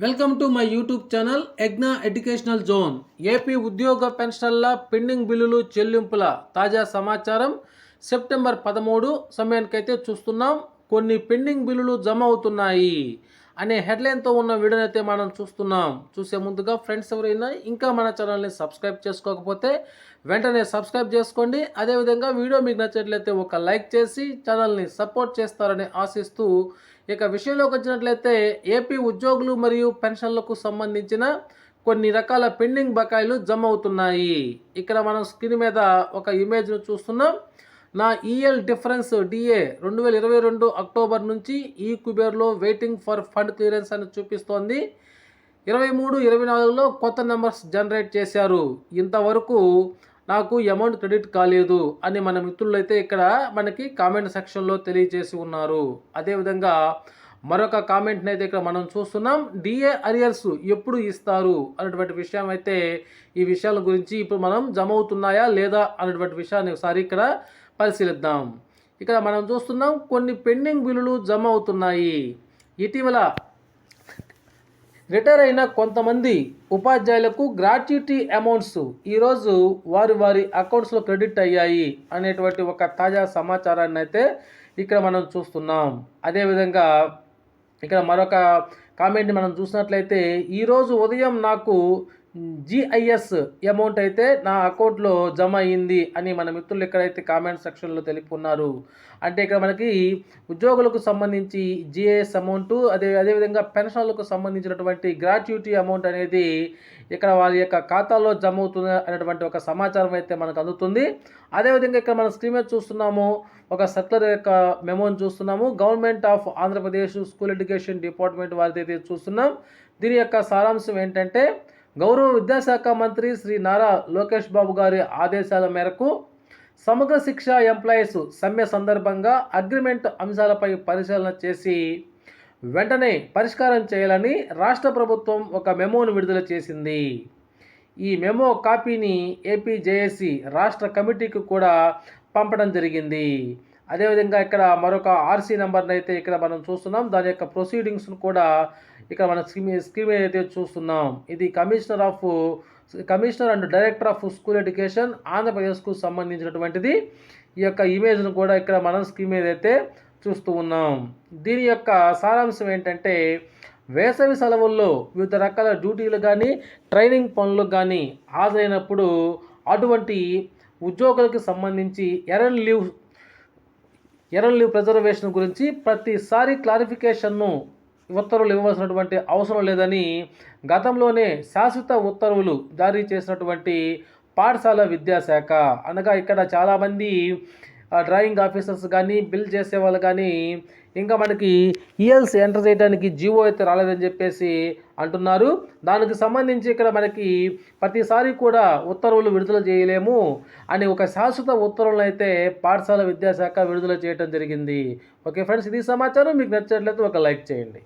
Welcome to my YouTube channel ఎగ్నా educational zone. AP ఉద్యోగ పెన్షన్ల పెండింగ్ బిల్లులు చెల్లింపుల తాజా సమాచారం సెప్టెంబర్ 13 సమయానికైతే చూస్తున్నాం. కొన్ని పెండింగ్ బిల్లులు జమ అవుతున్నాయి అనే హెడ్లైన్తో ఉన్న వీడియోని అయితే మనం చూస్తున్నాం. చూసే ముందుగా ఫ్రెండ్స్ ఎవరైనా ఇంకా మన ఛానల్ని సబ్స్క్రైబ్ చేసుకోకపోతే వెంటనే సబ్స్క్రైబ్ చేసుకోండి. అదేవిధంగా వీడియో మీకు నచ్చినట్లయితే ఒక లైక్ చేసి ఛానల్ని సపోర్ట్ చేస్తారని ఆశిస్తూ ఇక విషయంలోకి వచ్చినట్లయితే ఏపీ ఉద్యోగులు మరియు పెన్షన్లకు సంబంధించిన కొన్ని రకాల పెండింగ్ బకాయిలు జమ అవుతున్నాయి. ఇక్కడ మనం స్క్రీన్ మీద ఒక ఇమేజ్ను చూస్తున్నాం. నా ఈఎల్ డిఫరెన్స్ డిఏ 2022 అక్టోబర్ నుంచి ఈ కుబేర్లో వెయిటింగ్ ఫర్ ఫండ్ క్లియరెన్స్ అని చూపిస్తోంది. 23-24లో కొత్త నెంబర్స్ జనరేట్ చేశారు. ఇంతవరకు నాకు అమౌంట్ క్రెడిట్ కాలేదు అని మన మిత్రులు అయితే ఇక్కడ మనకి కామెంట్ సెక్షన్లో తెలియజేసి ఉన్నారు. అదేవిధంగా మరొక కామెంట్ని అయితే ఇక్కడ మనం చూస్తున్నాం. డిఏ అరియర్స్ ఎప్పుడు ఇస్తారు అనేటువంటి విషయం అయితే ఈ విషయాల గురించి ఇప్పుడు మనం జమ అవుతున్నాయా లేదా అనేటువంటి విషయాన్ని ఒకసారి ఇక్కడ పరిశీలిద్దాం. ఇక్కడ మనం చూస్తున్నాం కొన్ని పెండింగ్ బిల్లులు జమ అవుతున్నాయి. ఇటీవల రిటైర్ అయిన కొంతమంది ఉపాధ్యాయులకు గ్రాట్యుటీ అమౌంట్స్ ఈరోజు వారి అకౌంట్స్లో క్రెడిట్ అయ్యాయి అనేటువంటి ఒక తాజా సమాచారాన్ని అయితే ఇక్కడ మనం చూస్తున్నాం. అదేవిధంగా ఇక్కడ మరొక కామెంట్ని మనం చూసినట్లయితే ఈరోజు ఉదయం నాకు జిఐఎస్ అమౌంట్ అయితే నా అకౌంట్లో జమ అయ్యింది అని మన మిత్రులు ఎక్కడైతే కామెంట్ సెక్షన్లో తెలుపుకున్నారు. అంటే ఇక్కడ మనకి ఉద్యోగులకు సంబంధించి జిఐఎస్ అమౌంట్ అదేవిధంగా పెన్షన్లకు సంబంధించినటువంటి గ్రాట్యుటీ అమౌంట్ అనేది ఇక్కడ వారి యొక్క ఖాతాలో జమ అవుతుంది అనేటువంటి ఒక సమాచారం అయితే మనకు అందుతుంది. అదేవిధంగా ఇక్కడ మనం స్క్రీన్ మీద చూస్తున్నాము ఒక సర్కులర్ యొక్క మెమోని చూస్తున్నాము. Government of Andhra Pradesh school education department వారిది అయితే చూస్తున్నాం. దీని యొక్క సారాంశం ఏంటంటే గౌరవ విద్యాశాఖ మంత్రి శ్రీ నారా లోకేష్ బాబు గారి ఆదేశాల మేరకు సమగ్ర శిక్ష ఎంప్లాయీస్ సమ్మె సందర్భంగా అగ్రిమెంట్ అంశాలపై పరిశీలన చేసి వెంటనే పరిష్కారం చేయాలని రాష్ట్ర ప్రభుత్వం ఒక మెమోను విడుదల చేసింది. ఈ మెమో కాపీని ఏపీ జేఏసీ రాష్ట్ర కమిటీకి కూడా పంపడం జరిగింది. అదేవిధంగా ఇక్కడ మరొక ఆర్సీ నెంబర్ని అయితే ఇక్కడ మనం చూస్తున్నాం. దాని యొక్క ప్రొసీడింగ్స్ను కూడా ఇక్కడ మనం స్క్రీన్ అయితే చూస్తున్నాం. ఇది commissioner and director of school education ఆంధ్రప్రదేశ్కు సంబంధించినటువంటిది. ఈ యొక్క ఇమేజ్ను కూడా ఇక్కడ మనం స్క్రీన్ మీద అయితే చూస్తూ ఉన్నాం. దీని యొక్క సారాంశం ఏంటంటే వేసవి సెలవుల్లో వివిధ రకాల డ్యూటీలు కానీ ట్రైనింగ్ పనులకు కానీ హాజరైనప్పుడు అటువంటి ఉద్యోగులకు సంబంధించి ఎర్న్ లీవ్ ప్రిజర్వేషన్ గురించి ప్రతిసారి క్లారిఫికేషన్ను ఉత్తర్వులు ఇవ్వాల్సినటువంటి అవసరం లేదని గతంలోనే శాశ్వత ఉత్తర్వులు జారీ చేసినటువంటి పాఠశాల విద్యాశాఖ. అనగా ఇక్కడ చాలామంది డ్రాయింగ్ ఆఫీసర్స్ కానీ బిల్ చేసే వాళ్ళు కానీ ఇంకా మనకి ఈఎల్స్ ఎంటర్ చేయడానికి జీవో అయితే రాలేదని చెప్పేసి అంటున్నారు. దానికి సంబంధించి ఇక్కడ మనకి ప్రతిసారి కూడా ఉత్తర్వులు విడుదల చేయలేము అని ఒక శాశ్వత ఉత్తర్వులను అయితే పాఠశాల విద్యాశాఖ విడుదల చేయడం జరిగింది. ఓకే ఫ్రెండ్స్, ఇది సమాచారం. మీకు నచ్చినట్లయితే ఒక లైక్ చేయండి.